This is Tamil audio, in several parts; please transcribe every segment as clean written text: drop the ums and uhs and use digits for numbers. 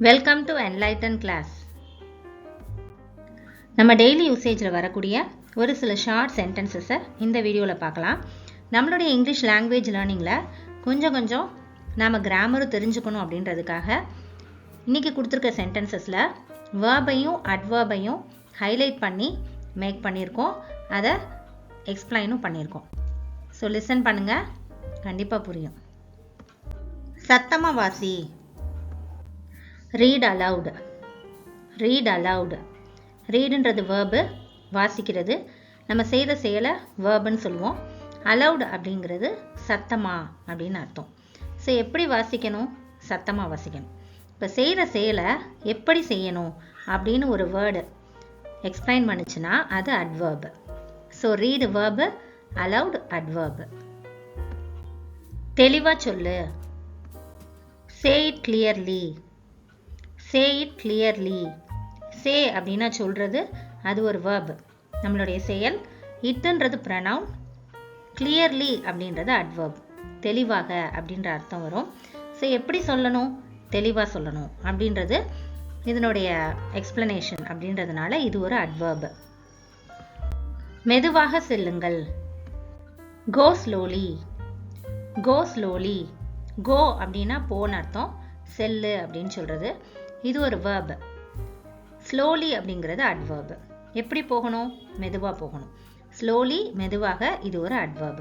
Welcome to enlighten class. நம்ம டெய்லி யூசேஜில் வரக்கூடிய ஒரு சில ஷார்ட் சென்டென்சஸை இந்த வீடியோவில் பார்க்கலாம். நம்மளுடைய இங்கிலீஷ் லாங்குவேஜ் லேர்னிங்கில் கொஞ்சம் நாம் கிராமரும் தெரிஞ்சுக்கணும் அப்படின்றதுக்காக இன்றைக்கி கொடுத்துருக்க சென்டென்சஸில் வேர்பையும் அட்வர்பையும் ஹைலைட் பண்ணி மேக் பண்ணியிருக்கோம், அதை எக்ஸ்பிளைனும் பண்ணியிருக்கோம். ஸோ லிசன் பண்ணுங்கள், கண்டிப்பாக புரியும். சத்தமாக வாசி. read aloud. read aloud. readன்றது verb, வாசிக்கிறது. நம்ம செய்த செயலை verbன்னு சொல்லுவோம். aloud அப்படிங்கிறது சத்தமா அப்படின்னு அர்த்தம். ஸோ எப்படி வாசிக்கணும்? சத்தமாக வாசிக்கணும். இப்போ செய்கிற செயலை எப்படி செய்யணும் அப்படின்னு ஒரு வேர்டு எக்ஸ்பிளைன் பண்ணுச்சுன்னா அது adverb. So read verb, aloud adverb. தெளிவாக சொல்லு. say it clearly. say it clearly. say அப்படின்னா சொல்கிறது, அது ஒரு verb, நம்மளுடைய செயல். இட்ன்றது pronoun, clearly அப்படின்றது adverb, தெளிவாக அப்படின்ற அர்த்தம் வரும். ஸோ எப்படி சொல்லணும்? தெளிவாக சொல்லணும் அப்படின்றது இதனுடைய எக்ஸ்பிளனேஷன் அப்படின்றதுனால இது ஒரு adverb. மெதுவாக செல்லுங்கள். go slowly. go slowly. go அப்படின்னா போன அர்த்தம், செல்லு அப்படின்னு சொல்கிறது, இது ஒரு verb. slowly அப்படிங்கிறது adverb. எப்படி போகணும்? மெதுவாக போகணும். slowly, மெதுவாக, இது ஒரு adverb.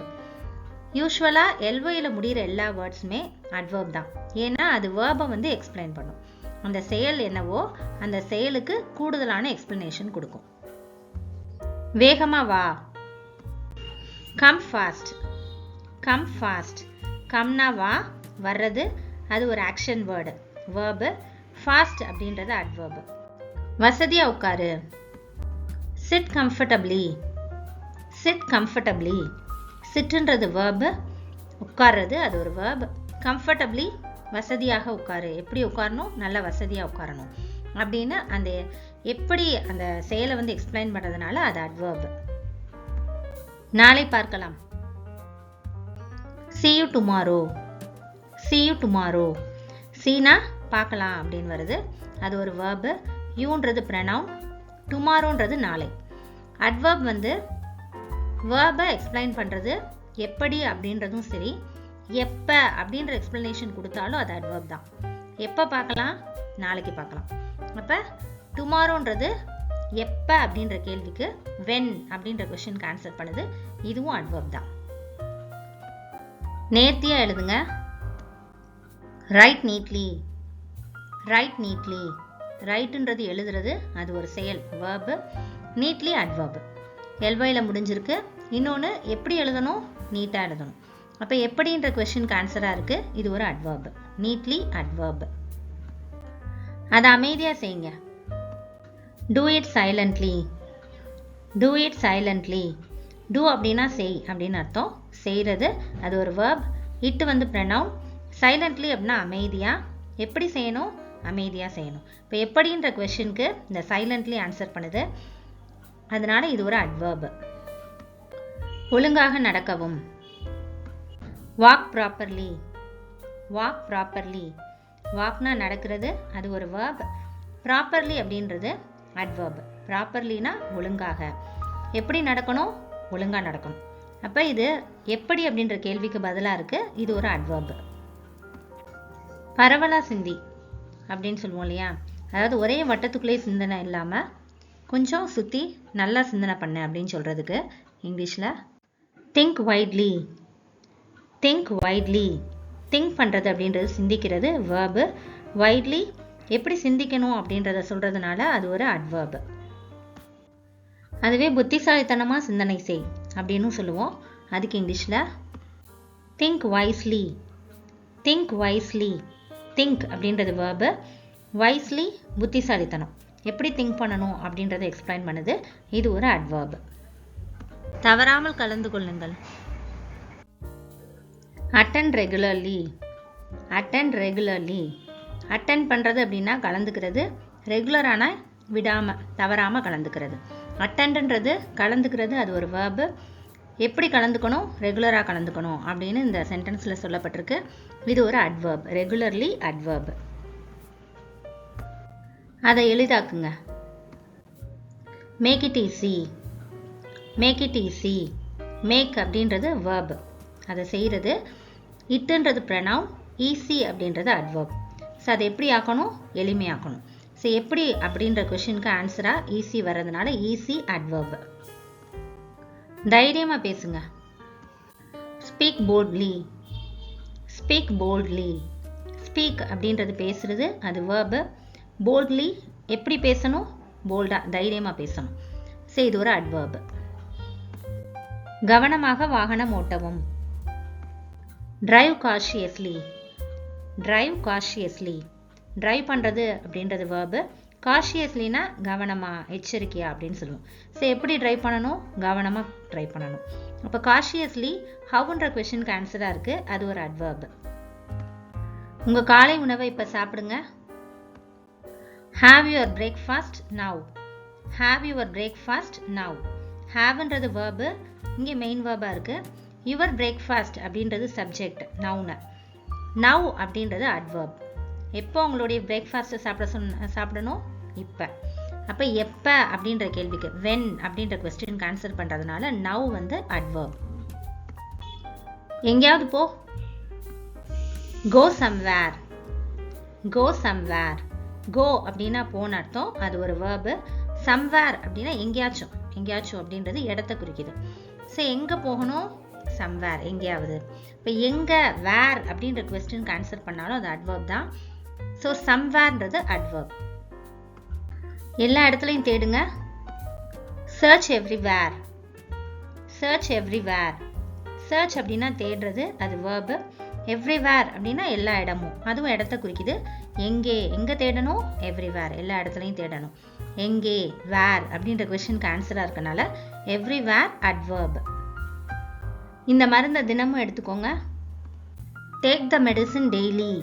யூஸ்வலாக எல்ஒயில் முடிகிற எல்லா வேர்ட்ஸுமே adverb தான். ஏன்னா அது வேர்பை வந்து எக்ஸ்பிளைன் பண்ணும். அந்த செயல் என்னவோ அந்த செயலுக்கு கூடுதலான எக்ஸ்பிளனேஷன் கொடுக்கும். வேகமாக வா. Come fast. Come fast. கம்னா வா, வர்றது, அது ஒரு ஆக்ஷன் வேர்டு, வேர்பு. ஃபாஸ்ட் அப்படின்றது adverb. வசதியாக உட்காரு. Sit comfortably. Sit comfortably. சிட்ன்றது வேர்பு, உட்கார்றது அது ஒரு வேர்ப். கம்ஃபர்டபிளி, வசதியாக உட்காரு. எப்படி உட்காரணும்? நல்ல வசதியாக உட்காரணும் அப்படின்னு அந்த எப்படி அந்த செயலை வந்து எக்ஸ்பிளைன் பண்ணுறதுனால அது adverb. நாளை பார்க்கலாம். see you tomorrow. see you tomorrow. சீனா பார்க்கலாம் அப்படின்னு வருது, அது ஒரு verb. யூன்றது pronoun, டுமாரோன்றது நாளை. adverb வந்து வேர்பை எக்ஸ்பிளைன் பண்ணுறது, எப்படி அப்படின்றதும் சரி, எப்போ அப்படின்ற எக்ஸ்பிளனேஷன் கொடுத்தாலும் அது adverb தான். எப்போ பார்க்கலாம்? நாளைக்கு பார்க்கலாம். அப்போ டுமாரோன்றது எப்போ அப்படின்ற கேள்விக்கு வென் அப்படின்ற கொஸ்டினுக்கு ஆன்சர் பண்ணுது, இதுவும் adverb தான். நேர்த்தியாக எழுதுங்க. Write neatly. Write neatly. ரைட்டுன்றது எழுதுறது, அது ஒரு செயல், வேர்பு. Neatly adverb. எல்ஒயில் முடிஞ்சிருக்கு. இன்னொன்று எப்படி எழுதணும்? நீட்டாக எழுதணும். அப்போ எப்படின்ற கொஸ்டினுக்கு ஆன்சராக இருக்குது, இது ஒரு adverb. Neatly adverb. அதை அமைதியாக செய்யுங்க. do it silently. do it silently. do அப்படின்னா செய் அப்படின்னு அர்த்தம், செய்கிறது, அது ஒரு verb. இட்டு வந்து pronoun. silently அப்படின்னா அமைதியாக. எப்படி செய்யணும்? அமைதியாக செய்யணும். இப்போ எப்படின்ற கொஸ்டினுக்கு இந்த silently ஆன்சர் பண்ணுது, அதனால இது ஒரு adverb. ஒழுங்காக நடக்கவும். walk properly. walk properly. வாக்னா நடக்கிறது, அது ஒரு verb. properly அப்படின்றது adverb. properlyனா ஒழுங்காக. எப்படி நடக்கணும்? ஒழுங்காக நடக்கணும். அப்போ இது எப்படி அப்படின்ற கேள்விக்கு பதிலாக இருக்குது, இது ஒரு adverb. பரவலாக சிந்தி அப்படின்னு சொல்லுவோம் இல்லையா, அதாவது ஒரே வட்டத்துக்குள்ளே சிந்தனை இல்லாமல் கொஞ்சம் சுற்றி நல்லா சிந்தனை பண்ண அப்படின்னு சொல்கிறதுக்கு இங்கிலீஷில் think widely. Think widely. Think பண்ணுறது அப்படின்றது சிந்திக்கிறது, வேர்பு. வைட்லி எப்படி சிந்திக்கணும் அப்படின்றத சொல்கிறதுனால அது ஒரு adverb. அதுவே புத்திசாலித்தனமாக சிந்தனை செய் அப்படின்னு சொல்லுவோம், அதுக்கு இங்கிலீஷில் think wisely. Think wisely. Think அப்படின்றது வேர்பு, வைஸ்லி புத்திசாலித்தனம், எப்படி திங்க் பண்ணணும் அப்படின்றத எக்ஸ்பிளைன் பண்ணுது, இது ஒரு adverb. தவறாமல் கலந்து கொள்ளுங்கள். attend regularly. attend regularly. attend பண்ணுறது அப்படின்னா கலந்துக்கிறது, ரெகுலரான விடாமல் தவறாமல் கலந்துக்கிறது. attendன்றது கலந்துக்கிறது, அது ஒரு verb. எப்படி கலந்துக்கணும்? ரெகுலராக கலந்துக்கணும் அப்படின்னு இந்த சென்டென்ஸில் சொல்லப்பட்டிருக்கு, இது ஒரு adverb. Regularly adverb. அதை எளிதாக்குங்க. Make it easy. Make it easy. Make அப்படின்றது verb, அதை செய்கிறது. இட்டுன்றது ப்ரனவுன், ஈஸி அப்படின்றது அட்வர்ப். ஸோ அதை எப்படி ஆக்கணும்? எளிமையாக்கணும். ஸோ எப்படி அப்படின்ற கொஷினுக்கு ஆன்சராக ஈஸி வர்றதுனால ஈஸி அட்வர்ப். தைரியமாக பேசுங்க. Speak boldly. Speak boldly. Speak அப்படின்றது பேசுறது, அது verb. போல்ட்லி எப்படி பேசணும்? போல்டாக, தைரியமாக பேசணும். ஸோ இது ஒரு அட்வர்ப். கவனமாக வாகனம் ஓட்டவும். Drive cautiously. Drive cautiously. Drive பண்ணுறது அப்படின்றது verb. காஷியஸ்லினா கவனமாக, எச்சரிக்கையா அப்படின்னு சொல்லுவோம். ஸோ எப்படி ட்ரைவ் பண்ணணும்? கவனமாக ட்ரைவ் பண்ணணும். அப்போ காஷியஸ்லி ஹவுன்ற கொஷனுக்கு ஆன்சராக இருக்குது, அது ஒரு அட்வர்ப். உங்கள் காலை உணவை இப்போ சாப்பிடுங்க. Have your breakfast now. Have your breakfast now. ஹாவ்ன்றது verb, இங்கே மெயின் வேர்பாக இருக்குது. யுவர் பிரேக்ஃபாஸ்ட் அப்படின்றது சப்ஜெக்ட், நவுனு. நவ் அப்படின்றது அட்வர்ப். எப்போ உங்களுடைய பிரேக்ஃபாஸ்ட்டை சாப்பிடணும்? இப்போ. அப்போ எப்போ அப்படின்ற கேள்விக்கு வென் அப்படின்ற கொஸ்டினுக்கு ஆன்சர் பண்ணுறதுனால நவ் வந்து அட்வர்ப். எங்கேயாவது போ. கோ சம்வேர். கோ சம்வேர். கோ அப்படின்னா போன அர்த்தம், அது ஒரு verb. சம்வேர் அப்படின்னா எங்கேயாச்சும். எங்கேயாச்சும் அப்படின்றது இடத்த குறிக்குது. ஸோ எங்கே போகணும்? சம்வேர், எங்கேயாவது. இப்போ எங்கே, வேர் அப்படின்ற கொஸ்டினுக்கு ஆன்சர் பண்ணாலும் அது அட்வர்ப் தான். ஸோ சம்வேர்ன்றது அட்வர்ப். எல்லா இடத்துலையும் தேடுங்க. Search everywhere. Search everywhere. Search அப்படின்னா தேடுறது, அது verb. எவ்ரிவேர் அப்படின்னா எல்லா இடமும், அதுவும் இடத்த குறிக்குது. எங்கே, எங்கே தேடணும்? எவ்ரிவேர், எல்லா இடத்துலையும் தேடணும். எங்கே, வேர் அப்படின்ற கொஸ்டினுக்கு ஆன்சராக இருக்கனால எவ்ரிவேர் அட்வர்ப். இந்த மருந்தை தினமும் எடுத்துக்கோங்க. Take the medicine daily.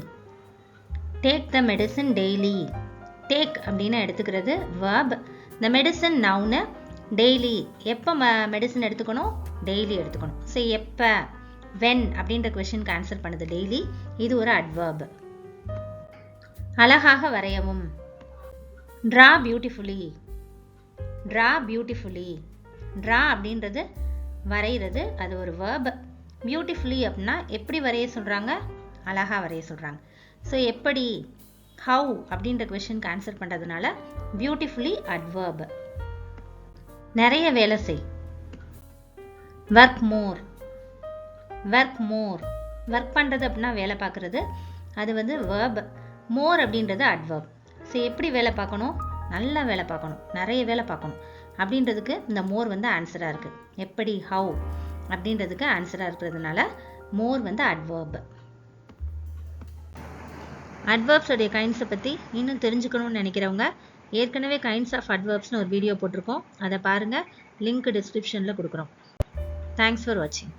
Take the medicine daily. Take அப்படின்னா எடுத்துக்கிறது verb. இந்த மெடிசன் நவுனு. டெய்லி எப்போ மெடிசன் எடுத்துக்கணும்? டெய்லி எடுத்துக்கணும். ஸோ எப்போ, வென் அப்படின்ற கொஸ்டினுக்கு ஆன்சர் பண்ணுது டெய்லி, இது ஒரு அட்வர்ப். அழகாக வரையவும். Draw beautifully. Draw beautifully. Draw அப்படின்றது வரைகிறது, அது ஒரு verb. பியூட்டிஃபுல்லி அப்படின்னா எப்படி வரைய சொல்கிறாங்க? அழகாக வரைய சொல்கிறாங்க. ஸோ எப்படி, ஹவு அப்படின்ற கொஸ்டினுக்கு ஆன்சர் பண்ணுறதுனால பியூட்டிஃபுல்லி அட்வர்ப். நிறைய வேலை செய். Work more. Work more. Work பண்ணுறது அப்படின்னா வேலை பார்க்குறது, அது வந்து verb. மோர் அப்படின்றது அட்வர்ப். ஸோ எப்படி வேலை பார்க்கணும்? நல்லா வேலை பார்க்கணும், நிறைய வேலை பார்க்கணும் அப்படின்றதுக்கு இந்த மோர் வந்து ஆன்சராக இருக்குது. எப்படி, ஹவு அப்படின்றதுக்கு ஆன்சராக இருக்கிறதுனால மோர் வந்து அட்வர்ப். அட்வர்ப்ஸோடைய கைண்ட்ஸை பற்றி இன்னும் தெரிஞ்சுக்கணும்னு நினைக்கிறவங்க ஏற்கனவே கைண்ட்ஸ் ஆஃப் அட்வர்ப்ஸ்னு ஒரு வீடியோ போட்டிருக்கோம், அதை பாருங்கள். லிங்க் டிஸ்கிரிப்ஷனில் கொடுக்குறோம். தேங்க்ஸ் ஃபார் வாட்சிங்.